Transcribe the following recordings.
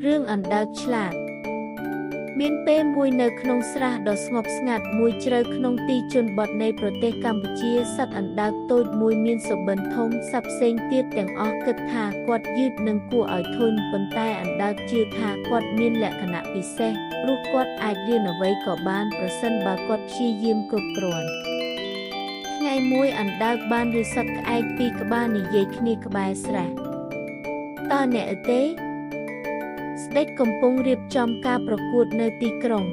រឿងអណ្ដើកឆ្លាតមានពេលមួយនៅក្នុងស្រះដ៏ស្ងប់ស្ងាត់មួយជ្រៅក្នុងទីជនបទនៃប្រទេសកម្ពុជាសត្វអណ្ដើកតូចមួយមានសុបិនធំសត្វផ្សេងទៀតទាំងអស់គិតថាគាត់យឺតនិងគួរឲ្យធន់ប៉ុន្តែអណ្ដើកជឿថាគាត់មានលក្ខណៈពិសេសព្រោះគាត់អាចរៀនអ្វីក៏បានប្រសិនបើគាត់ព្យាយាមគ្រប់គ្រាន់ថ្ងៃមួយអណ្ដើកបានឫសក្អែកពីរក្បាលនិយាយគ្នាក្បែរស្រះតើអ្នកទេស្ដេចកំពុងរៀបចំការប្រកួតនៅទីក្រុង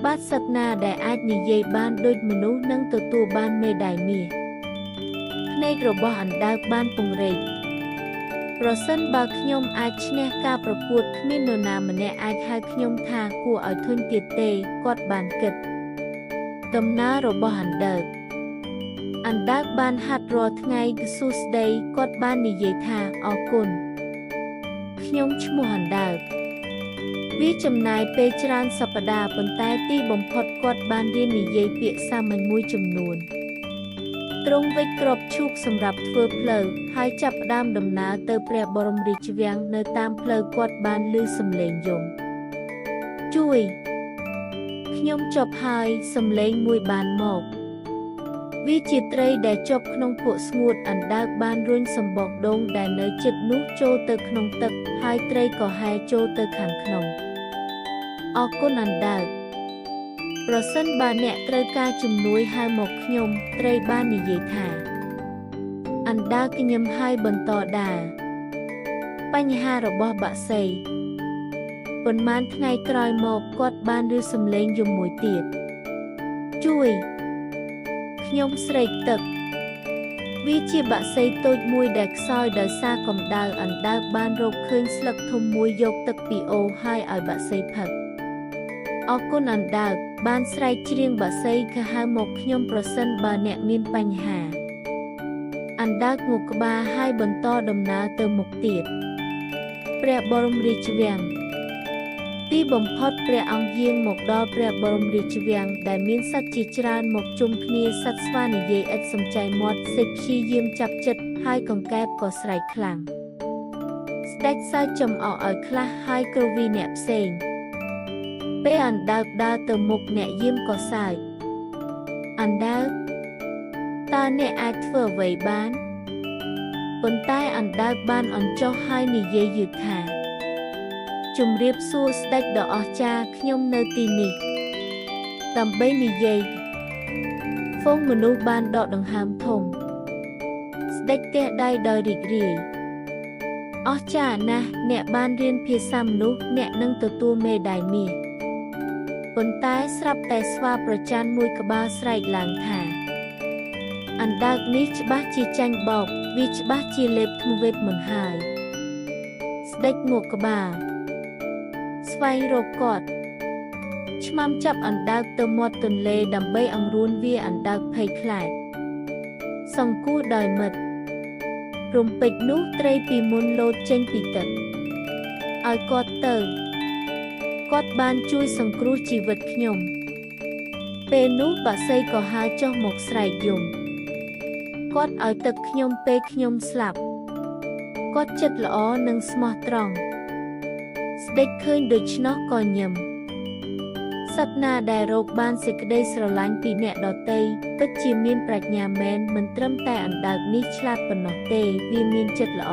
បាទសត្វណាដែលអាចនិយាយបានដូចមនុស្សនឹងទទួលបានមេដាយមាសភ្នែករបស់អណ្ដើកបានពង្រេកប្រសិនបើខ្ញុំអាចឈ្នះការប្រកួតគ្មាននរណាម្នាក់អាចហៅខ្ញុំថាគួរឲ្យធន់ទៀតទេគាត់បានគិតដំណើររបស់អណ្ដើកបានហាត់រាល់ថ្ងៃសួស្ដីគាត់បាននិយាយថាអរគុណខ្ញុំឈ្មោះអណ្ដើកវាចំណាយពេលច្រើនសប្តាហ៍ប៉ុន្តែទីបំផុតគាត់បានរៀននិយាយពាក្យសាមញ្ញមួយចំនួនទ្រង់វេចគ្រាប់ឈូកសម្រាប់ធ្វើផ្លូវហើយចាប់ផ្ដើមដំណើរទៅព្រះបរមរាជវាំងនៅតាមផ្លូវគាត់បានឮសំឡេងយំជួយខ្ញុំចប់ហើយសំឡេងមួយបានមកវាជាត្រីដែលជាប់ក្នុងភក់ស្ងួតអណ្ដើកបានរុញសម្បកដូងដែលនៅជិតនោះចូលទៅក្នុងទឹកហើយត្រីក៏ហែលចូលទៅខាងក្នុងអរគុណអណ្ដើកប្រសិនបើអ្នកត្រូវការជំនួយហៅមកខ្ញុំត្រីបាននិយាយថាអណ្ដើកញញឹមហើយបន្តដើរបញ្ហារបស់បក្សីប៉ុន្មានថ្ងៃក្រោយមកគាត់បានឮសំឡេងយំមួយទៀតជួយខ្ញុំស្រេកទឹកវាជាបក្សីតូចមួយដែលខ្សោយដោយសារកម្ដៅអណ្ដើកបានរកឃើញស្លឹកធំមួយយកទឹកពីអូរហើយឲ្យបក្សីផឹកអរគុណអណ្ដើកបានស្រែកច្រៀងបក្សីក៏ហៅមកខ្ញុំប្រសិនបើអ្នកមានបញ្ហាអណ្ដើកងក់ក្បាលហើយបន្តដំណើរទៅមុខទៀតព្រះបរមរាជវាំងទីបំផុតព្រះអង្គយាងមកដល់ព្រះបរមរាជវាំងដែលមានសត្វជាច្រើនមកជុំគ្នាសត្វស្វានិយាយឥតសំចៃមាត់សេចព្យាយាមចាប់ចិត្តហើយកង្កែបក៏ស្រែកខ្លាំងស្ដេចសើចចំអកឲ្យខ្លះហើយគ្រវីអ្នកផ្សេងពេលអណ្ដើកដើរទៅមុខអ្នកយាមក៏សើចអណ្ដើកតើអ្នកអាចធ្វើអ្វីបានប៉ុន្តែអណ្ដើកបានអញ្ចោះហើយនិយាយយឺតថាជំរាបសួរស្ដេចដ៏អស្ចារ្យខ្ញុំនៅទីនេះដើម្បីនិយាយហ្វូងមនុស្សបានដកដង្ហើមធំស្ដេចទះដៃដោយរីករាយអស្ចារ្យណាស់អ្នកបានរៀនភាសាមនុស្សអ្នកនឹងទទួលមេដាយមាសប៉ុន្តែស្រាប់តែស្វាប្រច័ណ្ឌមួយក្បាលស្រែកឡើងថាអណ្ដើកនេះច្បាស់ជាចាញ់បោកវាច្បាស់ជាលេបធ្ងវេទមិនហើយស្ដេចងក់ក្បាលស្វែងរកគាត់ឆ្មាំចាប់អណ្ដើកទៅមាត់ទន្លេដើម្បីអង្រួនវាអណ្ដើកភ័យខ្លាចសង្គោះដោយមិត្តរំពេចនោះត្រីពីមុនលោតចេញពីទឹកឲ្យគាត់ទៅគាត់បានជួយសង្គ្រោះជីវិតខ្ញុំពេលនោះបក្សីក៏ហើរចុះមកស្រែកយំគាត់ឲ្យទឹកខ្ញុំពេលខ្ញុំស្លាប់គាត់ចិត្តល្អនិងស្មោះត្រង់ស្ដេចឃើញដូច្នោះក៏ញឹមសត្វណាដែលរកបានសេចក្តីស្រឡាញ់ពីអ្នកដទៃពិតជាមានប្រាជ្ញាមែនមិនត្រឹមតែអណ្ដើកនេះឆ្លាតប៉ុណ្ណោះទេវាមានចិត្តល្អ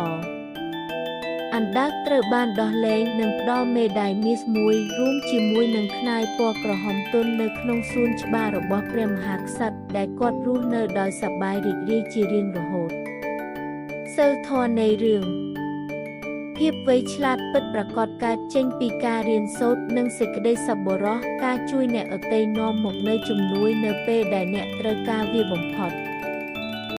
អណ្ដើកត្រូវបានដោះលែងនិងផ្ដល់មេដាយមាសមួយរួមជាមួយនឹងខ្នាយពណ៌ក្រហមទន់នៅក្នុងសួនច្បាររបស់ព្រះមហាក្សត្រដែលគាត់រស់នៅដោយសប្បាយរីករាយជារៀងរហូតសីលធម៌នៃរឿងភាពវៃឆ្លាតពិតប្រាកដកើតចេញពីការរៀនសូត្រនិងសេចក្តីសប្បុរសការជួយអ្នកដទៃនាំមកនូវជំនួយនៅពេលដែលអ្នកត្រូវការវាបំផុត